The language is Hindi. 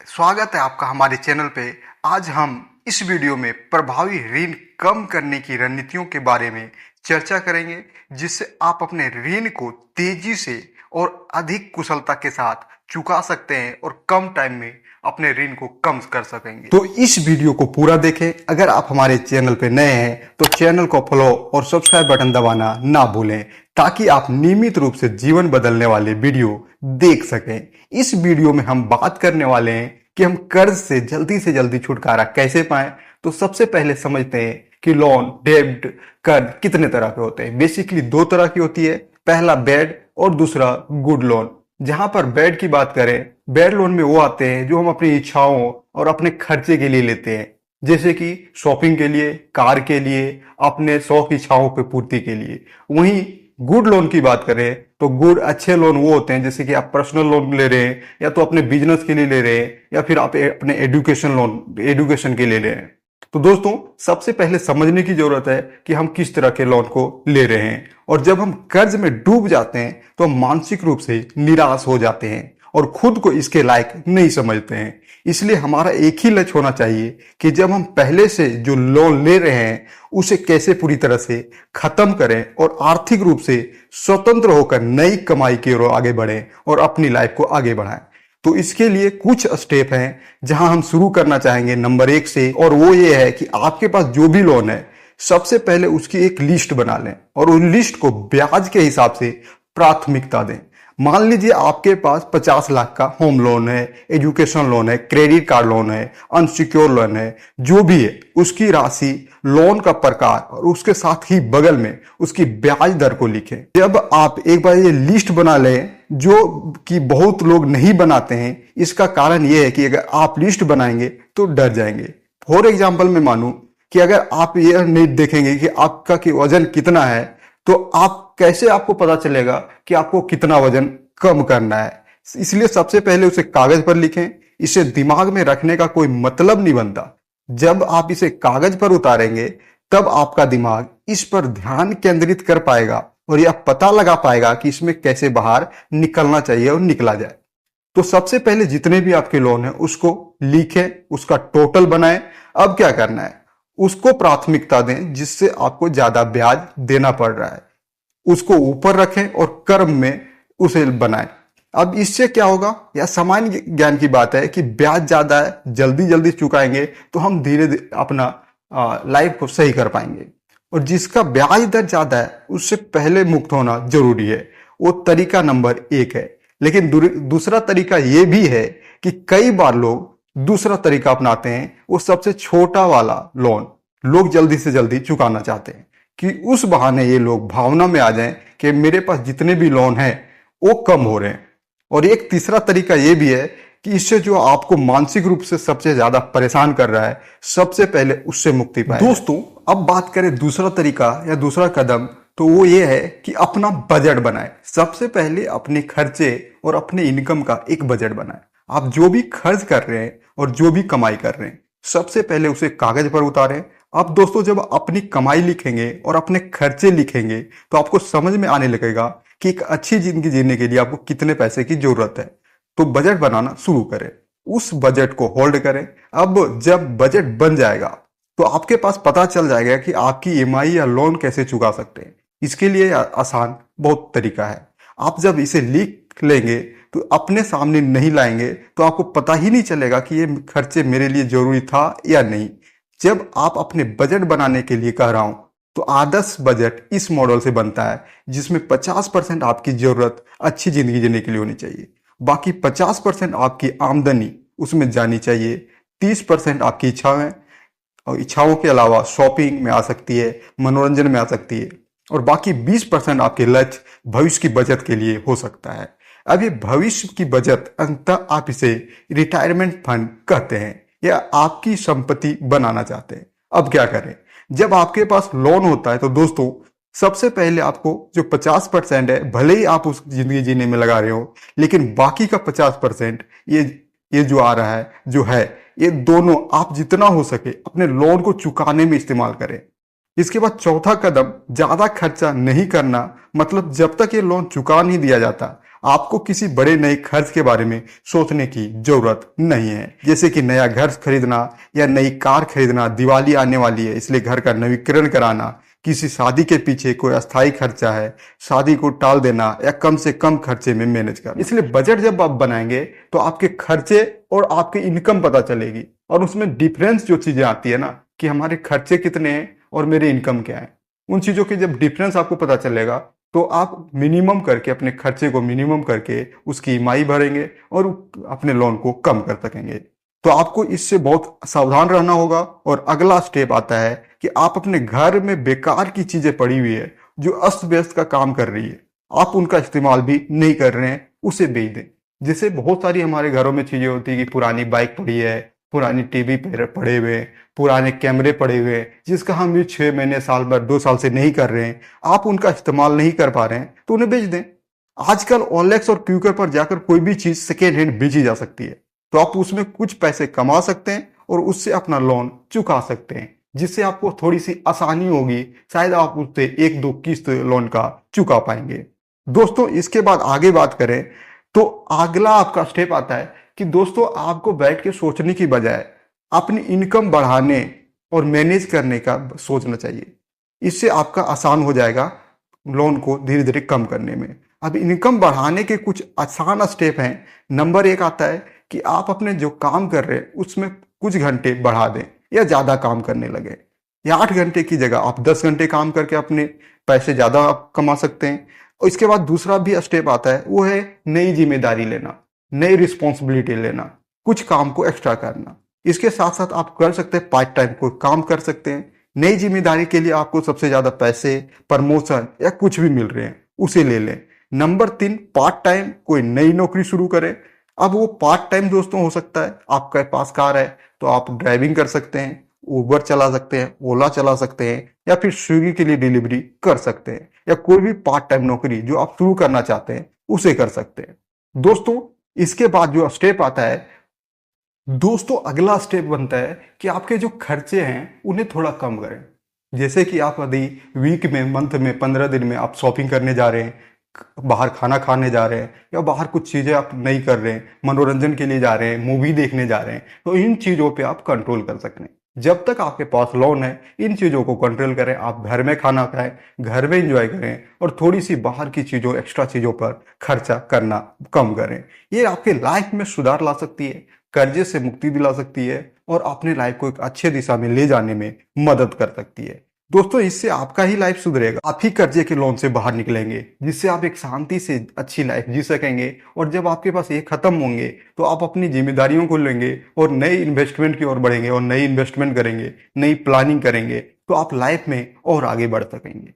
स्वागत है आपका हमारे चैनल पे। आज हम इस वीडियो में प्रभावी ऋण कम करने की रणनीतियों के बारे में चर्चा करेंगे, जिससे आप अपने ऋण को तेजी से और अधिक कुशलता के साथ चुका सकते हैं और कम टाइम में अपने ऋण को कम कर सकेंगे। तो इस वीडियो को पूरा देखें। अगर आप हमारे चैनल पे नए हैं तो चैनल को फॉलो और सब्सक्राइब बटन दबाना ना भूलें, ताकि आप नियमित रूप से जीवन बदलने वाले वीडियो देख सकें। इस वीडियो में हम बात करने वाले हैं कि हम कर्ज से जल्दी छुटकारा कैसे पाएं। तो सबसे पहले समझते हैं कि लोन, डेब्ट, कर्ज कितने तरह के होते हैं। बेसिकली दो तरह की होती है, पहला बैड और दूसरा गुड लोन। जहां पर बैड की बात करें, बैड लोन में वो आते हैं जो हम अपनी इच्छाओं और अपने खर्चे के लिए लेते हैं, जैसे कि शॉपिंग के लिए, कार के लिए, अपने शौक इच्छाओं पे पूर्ति के लिए। वहीं गुड लोन की बात करें तो गुड अच्छे लोन वो होते हैं जैसे कि आप पर्सनल लोन ले रहे हैं, या तो अपने बिजनेस के लिए ले रहे हैं, या फिर आप अपने एजुकेशन के लिए ले रहे हैं। तो दोस्तों, सबसे पहले समझने की जरूरत है कि हम किस तरह के लोन को ले रहे हैं। और जब हम कर्ज में डूब जाते हैं तो हम मानसिक रूप से निराश हो जाते हैं और खुद को इसके लायक नहीं समझते हैं। इसलिए हमारा एक ही लक्ष्य होना चाहिए कि जब हम पहले से जो लोन ले रहे हैं उसे कैसे पूरी तरह से खत्म करें और आर्थिक रूप से स्वतंत्र होकर नई कमाई की ओर आगे बढ़ें और अपनी लाइफ को आगे बढ़ाएं। तो इसके लिए कुछ स्टेप हैं जहां हम शुरू करना चाहेंगे नंबर 1 से, और वो ये है कि आपके पास जो भी लोन है सबसे पहले उसकी एक लिस्ट बना लें और उस लिस्ट को ब्याज के हिसाब से प्राथमिकता दें। मान लीजिए आपके पास 50 लाख का होम लोन है, एजुकेशन लोन है, क्रेडिट कार्ड लोन है, अनसिक्योर लोन है, जो भी है उसकी राशि, लोन का प्रकार और उसके साथ ही बगल में उसकी ब्याज दर को लिखें। जब आप एक बार ये लिस्ट बना लें, जो कि बहुत लोग नहीं बनाते हैं, इसका कारण ये है कि अगर आप लिस्ट बनाएंगे तो डर जाएंगे। फॉर एग्जाम्पल मैं मानूं कि अगर आप ये नहीं देखेंगे कि आपका कि वजन कितना है, तो आप कैसे आपको पता चलेगा कि आपको कितना वजन कम करना है। इसलिए सबसे पहले उसे कागज पर लिखें। इसे दिमाग में रखने का कोई मतलब नहीं बनता। जब आप इसे कागज पर उतारेंगे तब आपका दिमाग इस पर ध्यान केंद्रित कर पाएगा और यह पता लगा पाएगा कि इसमें कैसे बाहर निकलना चाहिए और निकला जाए। तो सबसे पहले जितने भी आपके लोन है उसको लिखें, उसका टोटल बनाएं। अब क्या करना है, उसको प्राथमिकता दें जिससे आपको ज्यादा ब्याज देना पड़ रहा है, उसको ऊपर रखें और क्रम में उसे बनाएं। अब इससे क्या होगा, यह सामान्य ज्ञान की बात है कि ब्याज ज्यादा है, जल्दी चुकाएंगे तो हम धीरे धीरे अपना लाइफ को सही कर पाएंगे। और जिसका ब्याज दर ज्यादा है उससे पहले मुक्त होना जरूरी है। वो तरीका नंबर 1 है। लेकिन दूसरा तरीका ये भी है कि कई बार लोग दूसरा तरीका अपनाते हैं, वो सबसे छोटा वाला लोन लोग जल्दी से जल्दी चुकाना चाहते हैं कि उस बहाने ये लोग भावना में आ जाएं कि मेरे पास जितने भी लोन हैं वो कम हो रहे हैं। और एक तीसरा तरीका ये भी है कि इससे जो आपको मानसिक रूप से सबसे ज्यादा परेशान कर रहा है, सबसे पहले उससे मुक्ति पाए। दोस्तों, अब बात करें दूसरा तरीका या दूसरा कदम, तो वो ये है कि अपना बजट बनाए। सबसे पहले अपने खर्चे और अपने इनकम का एक बजट बनाए। आप जो भी खर्च कर रहे हैं और जो भी कमाई कर रहे हैं, सबसे पहले उसे कागज पर उतारें। अब दोस्तों, जब अपनी कमाई लिखेंगे और अपने खर्चे लिखेंगे तो आपको समझ में आने लगेगा कि एक अच्छी जिंदगी जीने के लिए आपको कितने पैसे की जरूरत है। तो बजट बनाना शुरू करें, उस बजट को होल्ड करें। अब जब बजट बन जाएगा तो आपके पास पता चल जाएगा कि आपकी ईएमआई या लोन कैसे चुका सकते हैं। इसके लिए आसान बहुत तरीका है। आप जब इसे लिख लेंगे तो अपने सामने नहीं लाएंगे तो आपको पता ही नहीं चलेगा कि ये खर्चे मेरे लिए जरूरी था या नहीं। जब आप अपने बजट बनाने के लिए कह रहा हूं तो आदर्श बजट इस मॉडल से बनता है, जिसमें 50% आपकी जरूरत अच्छी जिंदगी जीने के लिए होनी चाहिए, बाकी 50% आपकी आमदनी उसमें जानी चाहिए, 30% आपकी इच्छाएं, और इच्छाओं के अलावा शॉपिंग में आ सकती है, मनोरंजन में आ सकती है, और बाकी 20% आपके लक्ष्य भविष्य की बचत के लिए हो सकता है। अब ये भविष्य की बचत अंततः आप इसे रिटायरमेंट फंड कहते हैं या आपकी संपत्ति बनाना चाहते हैं। अब क्या करें, जब आपके पास लोन होता है तो दोस्तों, सबसे पहले आपको जो 50% है, भले ही आप उस जिंदगी जीने में लगा रहे हो, लेकिन बाकी का 50% ये जो आ रहा है, जो है, ये दोनों आप जितना हो सके अपने लोन को चुकाने में इस्तेमाल करें। इसके बाद चौथा कदम, ज्यादा खर्चा नहीं करना। मतलब जब तक ये लोन चुका नहीं दिया जाता आपको किसी बड़े नए खर्च के बारे में सोचने की जरूरत नहीं है, जैसे कि नया घर खरीदना या नई कार खरीदना। दिवाली आने वाली है इसलिए घर का नवीकरण कराना, किसी शादी के पीछे कोई अस्थायी खर्चा है, शादी को टाल देना या कम से कम खर्चे में मैनेज करना। इसलिए बजट जब आप बनाएंगे तो आपके खर्चे और आपकी इनकम पता चलेगी, और उसमें डिफरेंस जो चीजें आती है ना कि हमारे खर्चे कितने हैं और मेरे इनकम क्या है, उन चीजों की जब डिफरेंस आपको पता चलेगा तो आप मिनिमम करके, अपने खर्चे को मिनिमम करके उसकी ईएमआई भरेंगे और अपने लोन को कम कर सकेंगे। तो आपको इससे बहुत सावधान रहना होगा। और अगला स्टेप आता है कि आप अपने घर में बेकार की चीजें पड़ी हुई है जो अस्त व्यस्त का काम कर रही है, आप उनका इस्तेमाल भी नहीं कर रहे हैं, उसे बेच दें। जैसे बहुत सारी हमारे घरों में चीजें होती है कि पुरानी बाइक पड़ी है, पुरानी टीवी पड़े हुए हैं, पुराने कैमरे पड़े हुए हैं जिसका हम यूज 6 महीने, साल भर, 2 साल से नहीं कर रहे हैं, आप उनका इस्तेमाल नहीं कर पा रहे हैं, तो उन्हें बेच दें। आजकल ओएलएक्स और क्यूकर पर जाकर कोई भी चीज सेकेंड हैंड बेची जा सकती है, तो आप उसमें कुछ पैसे कमा सकते हैं और उससे अपना लोन चुका सकते हैं, जिससे आपको थोड़ी सी आसानी होगी। शायद आप उससे 1-2 किस्त लोन का चुका पाएंगे। दोस्तों, इसके बाद आगे बात करें तो अगला आपका स्टेप आता है कि दोस्तों आपको बैठ के सोचने की बजाय अपनी इनकम बढ़ाने और मैनेज करने का सोचना चाहिए। इससे आपका आसान हो जाएगा लोन को धीरे धीरे कम करने में। अब इनकम बढ़ाने के कुछ आसान स्टेप हैं। नंबर 1 आता है कि आप अपने जो काम कर रहे हैं उसमें कुछ घंटे बढ़ा दें या ज़्यादा काम करने लगे, या 8 घंटे की जगह आप 10 घंटे काम करके अपने पैसे ज़्यादा आप कमा सकते हैं। और इसके बाद दूसरा भी स्टेप आता है, वो है नई जिम्मेदारी लेना, नई रिस्पॉन्सिबिलिटी लेना, कुछ काम को एक्स्ट्रा करना। इसके साथ साथ आप कर सकते हैं पार्ट टाइम कोई काम कर सकते हैं। नई जिम्मेदारी के लिए आपको सबसे ज्यादा पैसे, प्रमोशन या कुछ भी मिल रहे हैं, उसे ले लें। नंबर 3, पार्ट टाइम कोई नई नौकरी शुरू करें। अब वो पार्ट टाइम दोस्तों हो सकता है आपके पास कार है तो आप ड्राइविंग कर सकते हैं, उबर चला सकते हैं, ओला चला सकते हैं, या फिर स्विगी के लिए डिलीवरी कर सकते हैं, या कोई भी पार्ट टाइम नौकरी जो आप शुरू करना चाहते हैं उसे कर सकते हैं। दोस्तों, इसके बाद जो स्टेप आता है, दोस्तों अगला स्टेप बनता है कि आपके जो खर्चे हैं उन्हें थोड़ा कम करें। जैसे कि आप यदि वीक में, मंथ में, 15 दिन में आप शॉपिंग करने जा रहे हैं, बाहर खाना खाने जा रहे हैं, या बाहर कुछ चीज़ें आप नहीं कर रहे हैं, मनोरंजन के लिए जा रहे हैं, मूवी देखने जा रहे हैं, तो इन चीज़ों पे आप कंट्रोल कर सकते हैं। जब तक आपके पास लोन है, इन चीज़ों को कंट्रोल करें। आप घर में खाना खाएं, घर में एंजॉय करें, और थोड़ी सी बाहर की चीज़ों, एक्स्ट्रा चीज़ों पर खर्चा करना कम करें। ये आपके लाइफ में सुधार ला सकती है, कर्जे से मुक्ति दिला सकती है, और अपने लाइफ को एक अच्छे दिशा में ले जाने में मदद कर सकती है। दोस्तों, इससे आपका ही लाइफ सुधरेगा, आप ही कर्जे के लोन से बाहर निकलेंगे, जिससे आप एक शांति से अच्छी लाइफ जी सकेंगे। और जब आपके पास ये खत्म होंगे तो आप अपनी जिम्मेदारियों को लेंगे और नए इन्वेस्टमेंट की ओर बढ़ेंगे, और नई इन्वेस्टमेंट करेंगे, नई प्लानिंग करेंगे, तो आप लाइफ में और आगे बढ़ सकेंगे।